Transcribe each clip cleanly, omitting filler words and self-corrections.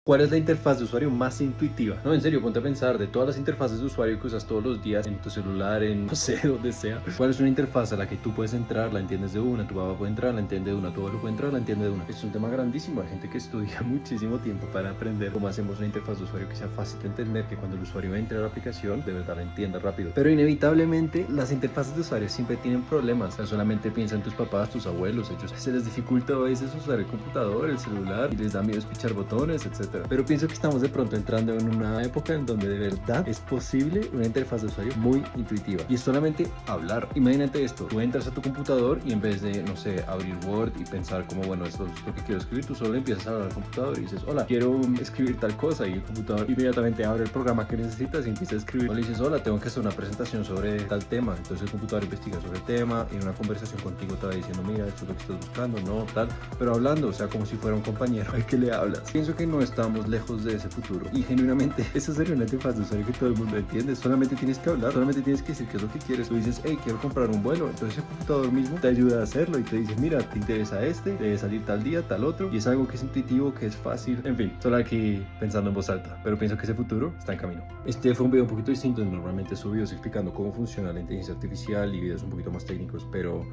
¿Cuál es la interfaz de usuario más intuitiva? No, en serio, ponte a pensar de todas las interfaces de usuario que usas todos los días en tu celular, en no sé, donde sea. ¿Cuál es una interfaz a la que tú puedes entrar, la entiendes de una, tu papá puede entrar, la entiende de una, tu abuelo puede entrar, la entiende de una? Es un tema grandísimo. Hay gente que estudia muchísimo tiempo para aprender cómo hacemos una interfaz de usuario que sea fácil de entender, que cuando el usuario entre a la aplicación, de verdad la entienda rápido. Pero inevitablemente las interfaces de usuario siempre tienen problemas. O sea, solamente piensa en tus papás, tus abuelos, ellos se les dificulta a veces usar el computador, el celular, y les da miedo pichar botones, etc. Pero pienso que estamos de pronto entrando en una época en donde de verdad es posible una interfaz de usuario muy intuitiva. Y es solamente hablar. Imagínate esto, tú entras a tu computador y en vez de, no sé, abrir Word y pensar como, bueno, esto es lo que quiero escribir, tú solo empiezas a hablar al computador y dices, hola, quiero escribir tal cosa, y el computador inmediatamente abre el programa que necesitas y empieza a escribir. O le dices, hola, tengo que hacer una presentación sobre tal tema. Entonces el computador investiga sobre el tema y en una conversación contigo te va diciendo, mira, esto es lo que estás buscando, no, tal, pero hablando, o sea, como si fuera un compañero al que le hablas. Pienso que no estamos lejos de ese futuro y genuinamente esa sería una interfaz de usuario que todo el mundo entiende. Solamente tienes que hablar, solamente tienes que decir qué es lo que quieres. Tú dices, hey, quiero comprar un vuelo, entonces el computador mismo te ayuda a hacerlo y te dice, mira, te interesa este, debe salir tal día, tal otro, y es algo que es intuitivo, que es fácil, en fin, solo aquí pensando en voz alta, pero pienso que ese futuro está en camino. Este fue un video un poquito distinto, normalmente subo videos explicando cómo funciona la inteligencia artificial y videos un poquito más técnicos, pero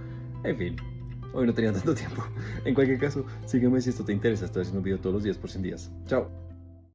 en fin, hoy no tenía tanto tiempo. En cualquier caso, sígueme si esto te interesa, estoy haciendo un video todos los días por 100 días. Chao.